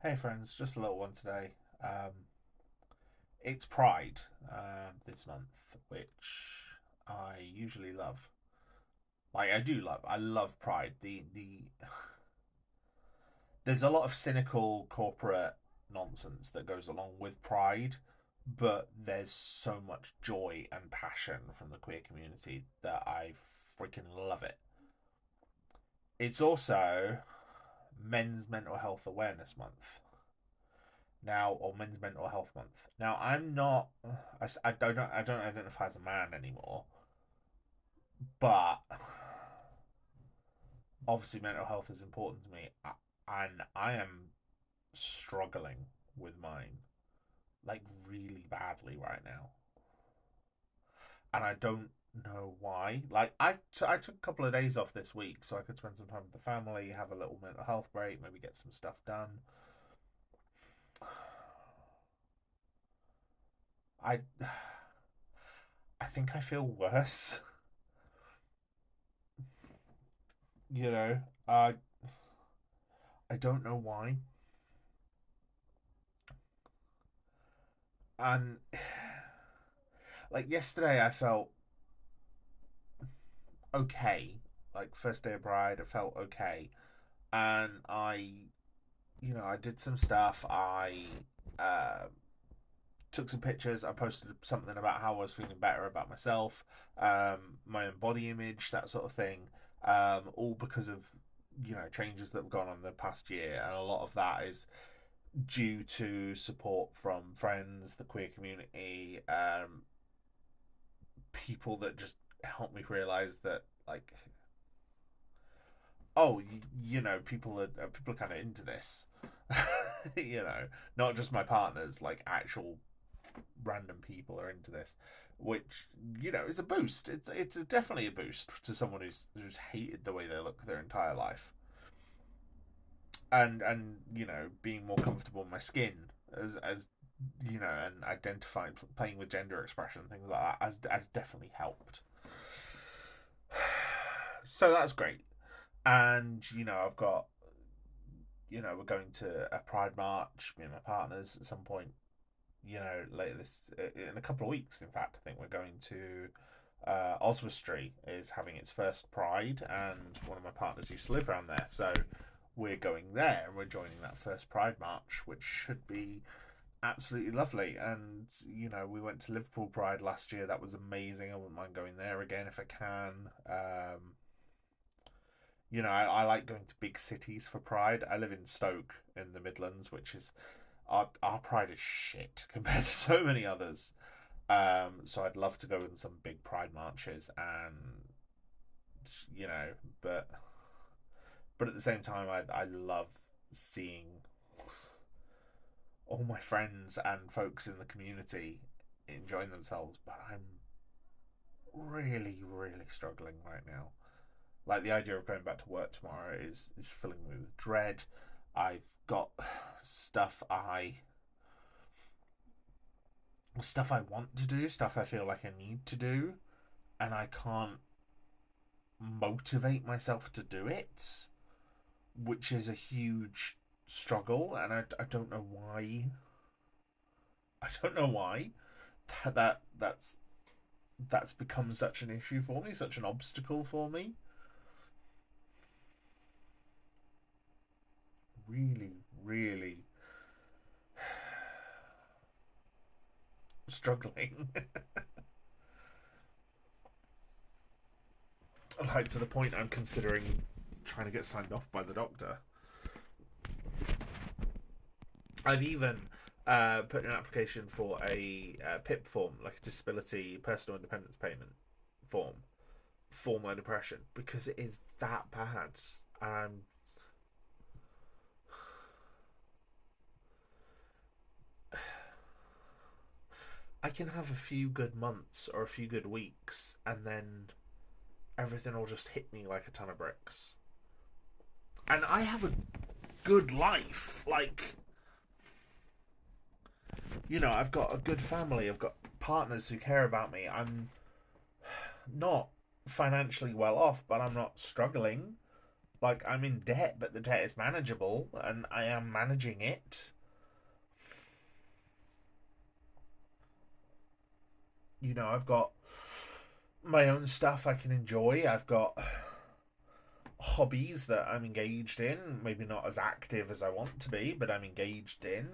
Hey friends, just a little one today. Um, it's Pride this month, which I usually love. Like I do love. I love Pride. The There's a lot of cynical corporate nonsense that goes along with Pride, but there's so much joy and passion from the queer community that I freaking love it. It's also Men's Mental Health Awareness Month now, or Men's Mental Health Month. Now, I'm not, I don't identify as a man anymore, but obviously mental health is important to me, and I am struggling with mine like really badly right now, and I don't know why. Like I took a couple of days off this week so I could spend some time with the family, have a little mental health break, maybe get some stuff done. I I think I feel worse. You know, uh, I don't know why. And like yesterday, I felt okay. Like first day of Pride, I felt okay, and I did some stuff. I uh, took some pictures. I posted something about how I was feeling better about myself, my own body image, that sort of thing. All because of changes that have gone on the past year, and a lot of that is due to support from friends, the queer community, people that just help me realize that like people are kind of into this. Not just my partners, like actual random people are into this, which is a boost. It's definitely a boost to someone who's hated the way they look their entire life, and being more comfortable in my skin as and identifying, playing with gender expression, things like that, has definitely helped. So that's great. And I've got we're going to a Pride march, me and my partners, at some point. Later this in a couple of weeks. In fact, I think we're going to Oswestry is having its first Pride, and one of my partners used to live around there, so we're going there and we're joining that first Pride march, which should be absolutely lovely. And we went to Liverpool Pride last year. That was amazing. I wouldn't mind going there again if I can. I like going to big cities for Pride. I live in Stoke in the Midlands, which is our Pride is shit compared to so many others. So I'd love to go in some big Pride marches, and you know, but at the same time, I love seeing all my friends and folks in the community enjoying themselves. But I'm really, really struggling right now. Like the idea of going back to work tomorrow is filling me with dread. I've got stuff I stuff I want to do, stuff I feel like I need to do, and I can't motivate myself to do it, which is a huge struggle, and I don't know why. I don't know why that's become such an issue for me, such an obstacle for me. Really, really struggling. Like to the point I'm considering trying to get signed off by the doctor. I've even put in an application for a PIP form, like a disability personal independence payment form, for my depression because it is that bad. And I can have a few good months or a few good weeks, and then everything will just hit me like a ton of bricks. And I have a good life. Like, I've got a good family. I've got partners who care about me. I'm not financially well off, but I'm not struggling. Like, I'm in debt, but the debt is manageable, and I am managing it. I've got my own stuff I can enjoy. I've got hobbies that I'm engaged in. Maybe not as active as I want to be, but I'm engaged in.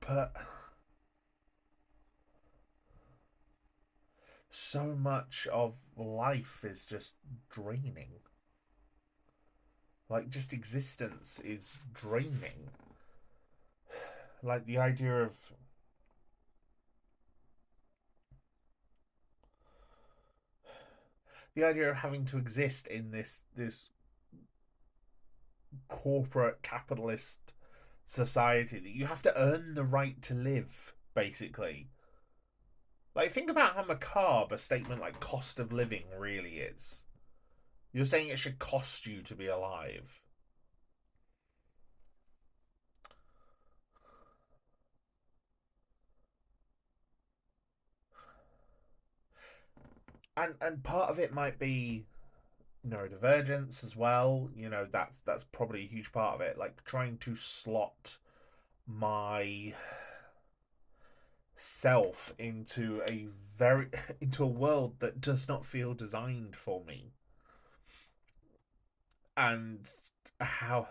But so much of life is just draining. Like, just existence is draining. Like, the idea of having to exist in this corporate capitalist society that you have to earn the right to live, basically. Like, think about how macabre a statement like cost of living really is. You're saying it should cost you to be alive. And part of it might be neurodivergence as well. That's probably a huge part of it. Like, trying to slot my self very into a world that does not feel designed for me. And how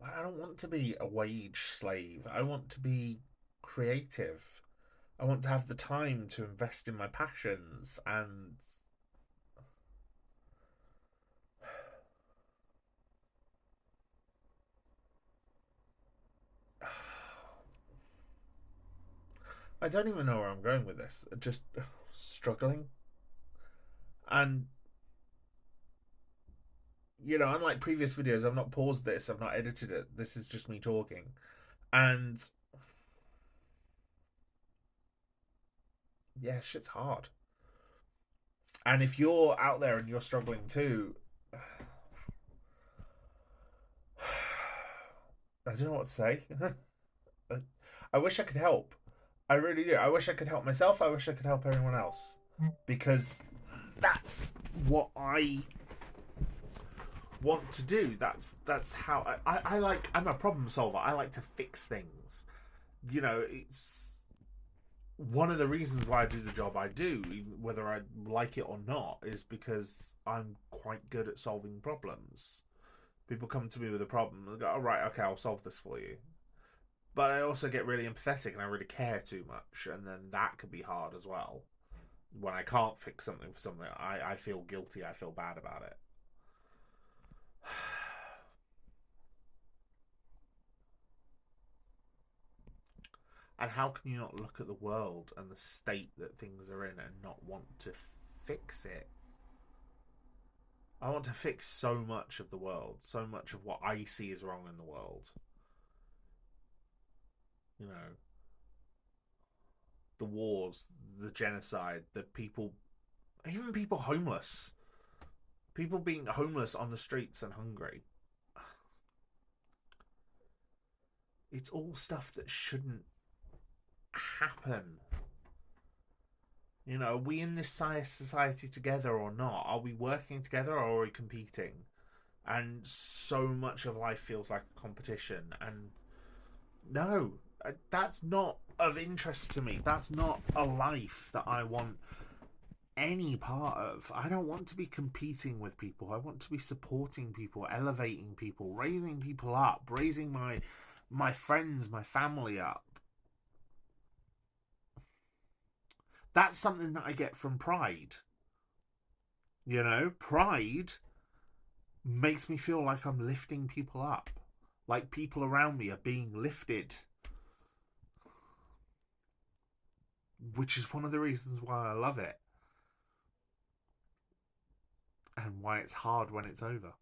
I don't want to be a wage slave. I want to be creative. I want to have the time to invest in my passions. And I don't even know where I'm going with this. Just struggling. And, unlike previous videos, I've not paused this, I've not edited it. This is just me talking. And yeah, shit's hard. And if you're out there and you're struggling too, I don't know what to say. I wish I could help. I really do. I wish I could help myself. I wish I could help everyone else. Because that's what I want to do. That's how I like. I'm a problem solver. I like to fix things. It's one of the reasons why I do the job I do, whether I like it or not, is because I'm quite good at solving problems. People come to me with a problem and go, "All right, okay, I'll solve this for you." But I also get really empathetic and I really care too much, and then that could be hard as well. When I can't fix something for something, I feel guilty. I feel bad about it. And how can you not look at the world and the state that things are in and not want to fix it? I want to fix so much of the world, so much of what I see is wrong in the world. You know, the wars, the genocide, the people, even people homeless, people being homeless on the streets and hungry. It's all stuff that shouldn't happen. Are we in this society together or not? Are we working together or are we competing? And so much of life feels like a competition. And no, that's not of interest to me. That's not a life that I want any part of. I don't want to be competing with people. I want to be supporting people, elevating people, raising people up, raising my friends, my family up. That's something that I get from pride. Pride makes me feel like I'm lifting people up, like people around me are being lifted, which is one of the reasons why I love it and why it's hard when it's over.